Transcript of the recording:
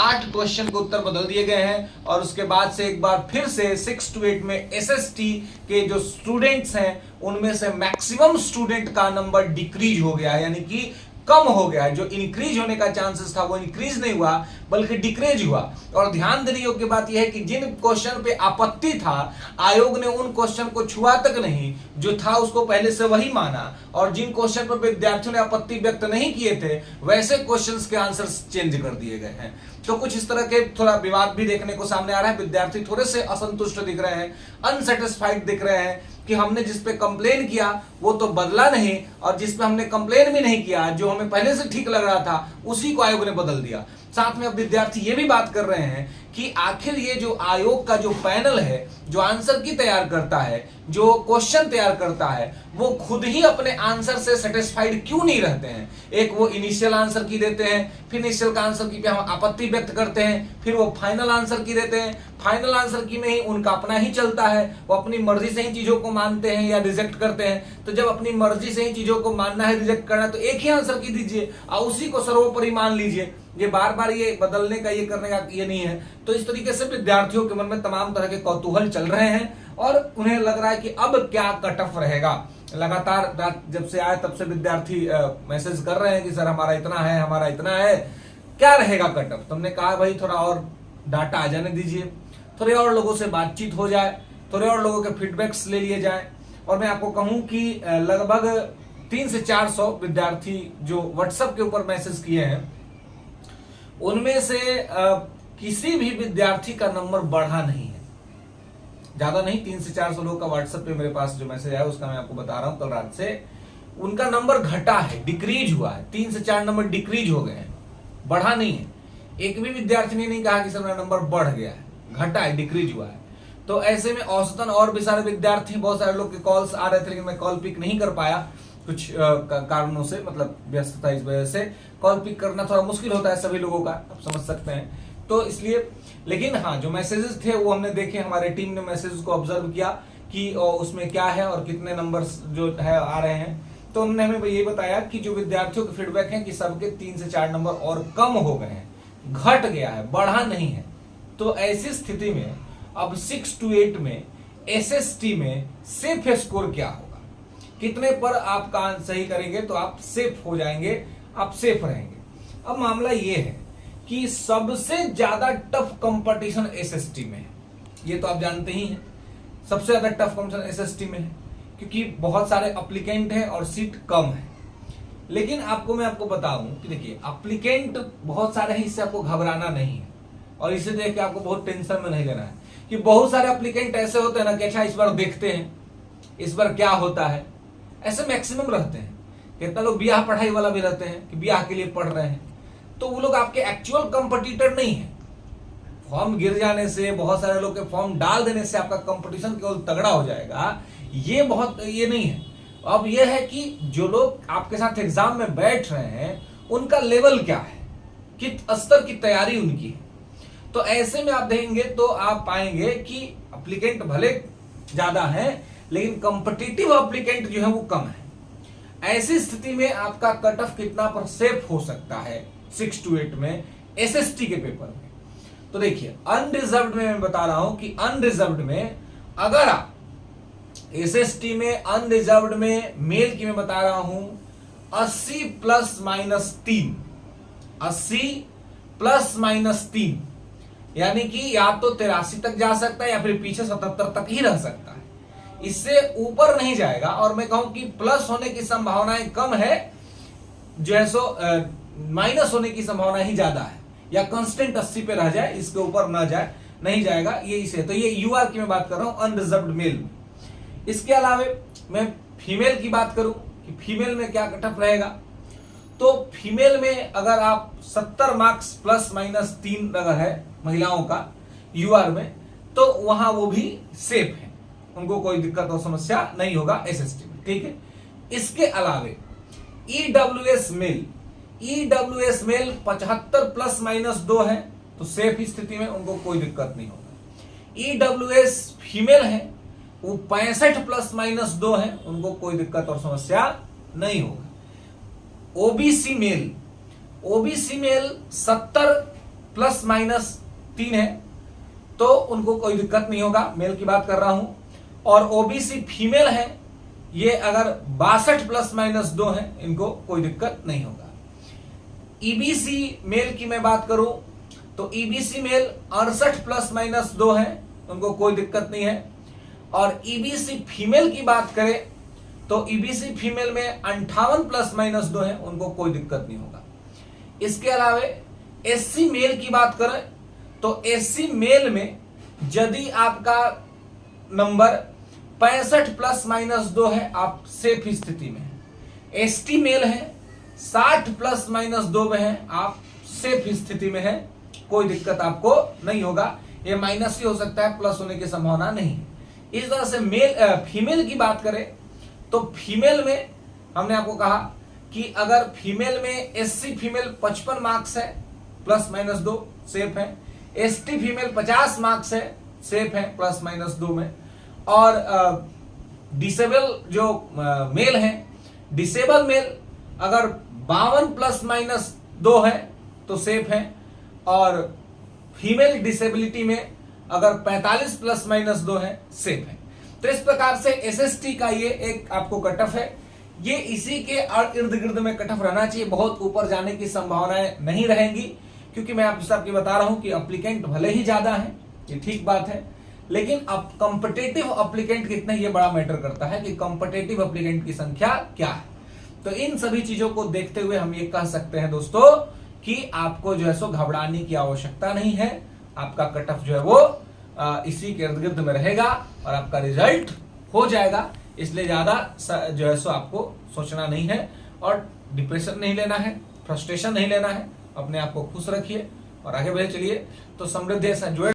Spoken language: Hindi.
60 क्वेश्चन के उत्तर बदल दिए गए हैं और उसके बाद से एक बार फिर से 6 to 8 में एसएसटी के जो स्टूडेंट्स हैं उनमें से मैक्सिमम स्टूडेंट का नंबर डिक्रीज हो गया है, यानी कि कम हो गया है। जो इंक्रीज होने का चांसेस था वो इंक्रीज नहीं हुआ बल्कि डिक्रीज हुआ। और ध्यान देने योग्य बात यह है कि जिन क्वेश्चन पे आपत्ति था आयोग ने उन क्वेश्चन को छुआ तक नहीं, जो था उसको पहले से वही माना, और जिन क्वेश्चन पर विद्यार्थियों ने आपत्ति व्यक्त नहीं किए थे वैसे क्वेश्चंस के आंसर्स चेंज कर दिए गए हैं। तो कुछ इस तरह के थोड़ा विवाद भी देखने को सामने आ रहा है। विद्यार्थी थोड़े से असंतुष्ट दिख रहे हैं, अनसेटिस्फाइड दिख रहे हैं कि हमने जिस पे कंप्लेन किया वो तो बदला नहीं, और जिस पे हमने कंप्लेन भी नहीं किया, जो हमें पहले से ठीक लग रहा था उसी को आयोग ने बदल दिया। साथ में अब विद्यार्थी ये भी बात कर रहे हैं कि आखिर ये जो आयोग का जो पैनल है, जो आंसर की तैयार करता है, जो क्वेश्चन तैयार करता है, वो खुद ही अपने आंसर से सेटिस्फाइड क्यों नहीं रहते हैं। एक वो इनिशियल आंसर की देते हैं, फिर इनिशियल का आंसर की पे हम आपत्ति व्यक्त करते हैं, फिर वो फाइनल आंसर की देते हैं, फाइनल आंसर की में ही उनका अपना ही चलता है, वो अपनी मर्जी से ही चीजों को मानते हैं या रिजेक्ट करते हैं। तो जब अपनी मर्जी से ही चीजों को मानना है, रिजेक्ट करना है, तो एक ही आंसर की दीजिए और उसी को सर्वोपरि मान लीजिए। ये बार बार ये बदलने का, ये करने का ये नहीं है। तो इस तरीके से विद्यार्थियों के मन में तमाम तरह के कौतूहल चल रहे हैं और उन्हें लग रहा है कि अब क्या कट ऑफ रहेगा। लगातार जब से आए तब से विद्यार्थी मैसेज कर रहे हैं कि सर हमारा इतना है, हमारा इतना है, क्या रहेगा कट ऑफ। तुमने कहा भाई थोड़ा और डाटा आ जाने दीजिए, थोड़े और लोगों से बातचीत हो जाए, थोड़े और लोगों के फीडबैक्स ले लिए जाए। और मैं आपको कहूं कि लगभग 300 से 400 विद्यार्थी जो व्हाट्सएप के ऊपर मैसेज किए हैं उनमें से किसी भी विद्यार्थी का नंबर बढ़ा नहीं है, ज्यादा नहीं। 300 से 400 लोगों का व्हाट्सएप पे मेरे पास जो मैसेज आया उसका मैं आपको बता रहा हूं। कल रात से उनका नंबर घटा है, डिक्रीज हुआ है। 3 से 4 नंबर डिक्रीज हो गए हैं, बढ़ा नहीं है। एक भी विद्यार्थी ने नहीं कहा कि सर मेरा नंबर बढ़ गया है, घटा है, डिक्रीज हुआ है। तो ऐसे में औसतन और भी सारे विद्यार्थी, बहुत सारे लोग के कॉल्स आ रहे थे लेकिन मैं कॉल पिक नहीं कर पाया कुछ कारणों से, मतलब व्यस्तता, इस वजह से कॉल पिक करना थोड़ा मुश्किल होता है सभी लोगों का, आप समझ सकते हैं। तो इसलिए, लेकिन हाँ जो मैसेजेस थे वो हमने देखे, हमारे टीम ने मैसेजेस को ऑब्जर्व किया कि उसमें क्या है और कितने नंबर्स जो है आ रहे हैं। तो उन्होंने हमें ये बताया कि जो विद्यार्थियों के फीडबैक है कि सबके 3 से 4 नंबर और कम हो गए हैं, घट गया है, बढ़ा नहीं है। तो ऐसी स्थिति में अब 6 to 8 में एसएसटी में सेफ स्कोर क्या होगा, कितने पर आप का सही करेंगे तो आप सेफ हो जाएंगे, आप सेफ रहेंगे। अब मामला ये है कि सबसे ज्यादा टफ कंपटीशन एसएसटी में है, ये तो आप जानते ही हैं। सबसे ज्यादा टफ कंपटीशन एसएसटी में है क्योंकि बहुत सारे एप्लीकेंट हैं और सीट कम है। लेकिन मैं आपको बताऊं कि देखिए एप्लीकेंट बहुत सारे हैं, इससे आपको घबराना नहीं है और इसे देख के आपको बहुत टेंशन में नहीं लेना है कि बहुत सारे एप्लीकेंट ऐसे होते हैं ना कि अच्छा इस बार देखते हैं इस बार क्या होता है। ऐसे मैक्सिमम रहते हैं। कितना लोग ब्याह पढ़ाई वाला भी रहते हैं कि ब्याह के लिए पढ़ रहे हैं, तो वो लोग आपके एक्चुअल कंपटीटर नहीं है। फॉर्म गिर जाने से, बहुत सारे लोग के फॉर्म डाल देने से आपका कंपटीशन केवल तगड़ा हो जाएगा, ये नहीं है। अब ये है कि जो लोग आपके साथ एग्जाम में बैठ रहे हैं उनका लेवल क्या है, किस स्तर की तैयारी उनकी है। तो ऐसे में आप देखेंगे तो आप पाएंगे कि एप्लीकेंट भले ज्यादा हैं लेकिन कॉम्पिटिटिव एप्लीकेंट जो है वो कम है। ऐसी स्थिति में आपका कट ऑफ कितना पर सेफ हो सकता है 6 to 8 में एसएसटी के पेपर में। तो देखिए अनरिजर्व्ड में मैं बता रहा हूं कि अनरिजर्व्ड में अगर आप एसएसटी में अनरिजर्व्ड में मेल की मैं बता रहा हूं 80 ±3, 80 ±3, यानी कि या तो 83 तक जा सकता है या फिर पीछे 77 तक ही रह सकता है, इससे ऊपर नहीं जाएगा। और मैं कहूं कि प्लस होने की संभावनाएं कम है, जो है सो माइनस होने की संभावना ही ज्यादा है, या कांस्टेंट 80 पे रह जाए, इसके ऊपर ना जाए, नहीं जाएगा, ये इसे। तो ये यूआर की मैं बात कर रहा हूं अनरिजर्व्ड मेल। इसके अलावा मैं फीमेल की बात करूं कि फीमेल में क्या कट ऑफ रहेगा, तो फीमेल में अगर आप 70 मार्क्स ±3 अगर है महिलाओं का यूआर में, तो वहां वो भी सेफ है, उनको कोई दिक्कत और समस्या नहीं होगा एसएसटी में, ठीक है। इसके अलावे ईडब्ल्यूएस मेल, ईडब्ल्यूएस मेल 75 ±2 है, तो सेफ स्थिति में उनको कोई दिक्कत नहीं होगा। ईडब्ल्यूएस फीमेल है वो 65 ±2 है, उनको कोई दिक्कत और समस्या नहीं होगा। ओबीसी मेल, ओबीसी मेल 70 +-3 है तो उनको कोई दिक्कत नहीं होगा, मेल की बात कर रहा हूं। और ओबीसी फीमेल है, ये अगर 62 +-2 है, इनको कोई दिक्कत नहीं होगा। ईबीसी मेल की मैं बात करूं तो ईबीसी मेल 68 +-2 है, उनको कोई दिक्कत नहीं है। और ईबीसी फीमेल की बात करें तो ईबीसी फीमेल में 58 +-2 है, उनको कोई दिक्कत नहीं होगा। इसके अलावा एससी मेल की बात करें तो एससी मेल में यदि आपका नंबर 65 +-2 है, आप सेफ स्थिति में है। एसटी मेल है 60 +-2 में है, आप सेफ स्थिति में है, कोई दिक्कत आपको नहीं होगा। ये माइनस ही हो सकता है, प्लस होने की संभावना नहीं है। इस तरह से फीमेल की बात करें तो फीमेल में हमने आपको कहा कि अगर फीमेल में एससी फीमेल 55 मार्क्स है, +-2 सेफ है। एसटी फीमेल 50 मार्क्स है, सेफ है, +-2 में। और डिसेबल जो मेल है, डिसेबल मेल अगर 52 +-2 है तो सेफ है। और फीमेल डिसेबिलिटी में अगर 45 +-2 है, सेफ है। तो इस प्रकार से एसएसटी का ये एक आपको कट ऑफ है, ये इसी के इर्द गिर्द में कट ऑफ रहना चाहिए। बहुत ऊपर जाने की संभावनाएं नहीं रहेंगी, क्योंकि मैं आपको बता रहा हूं कि अप्लीकेंट भले ही ज्यादा है, ये ठीक बात है, लेकिन अब कॉम्पिटिटिव अप्लीकेंट कितने, ये बड़ा मैटर करता है कि कॉम्पिटिटिव अप्लीकेंट की संख्या क्या है। तो इन सभी चीजों को देखते हुए हम ये कह सकते हैं दोस्तों कि आपको जो है सो घबराने की आवश्यकता नहीं है। आपका कट ऑफ जो है वो इसी के इर्द गिर्द में रहेगा और आपका रिजल्ट हो जाएगा। इसलिए ज्यादा जो है सो आपको सोचना नहीं है और डिप्रेशन नहीं लेना है, फ्रस्ट्रेशन नहीं लेना है। अपने आप को खुश रखिए और आगे बढ़े चलिए। तो समृद्धि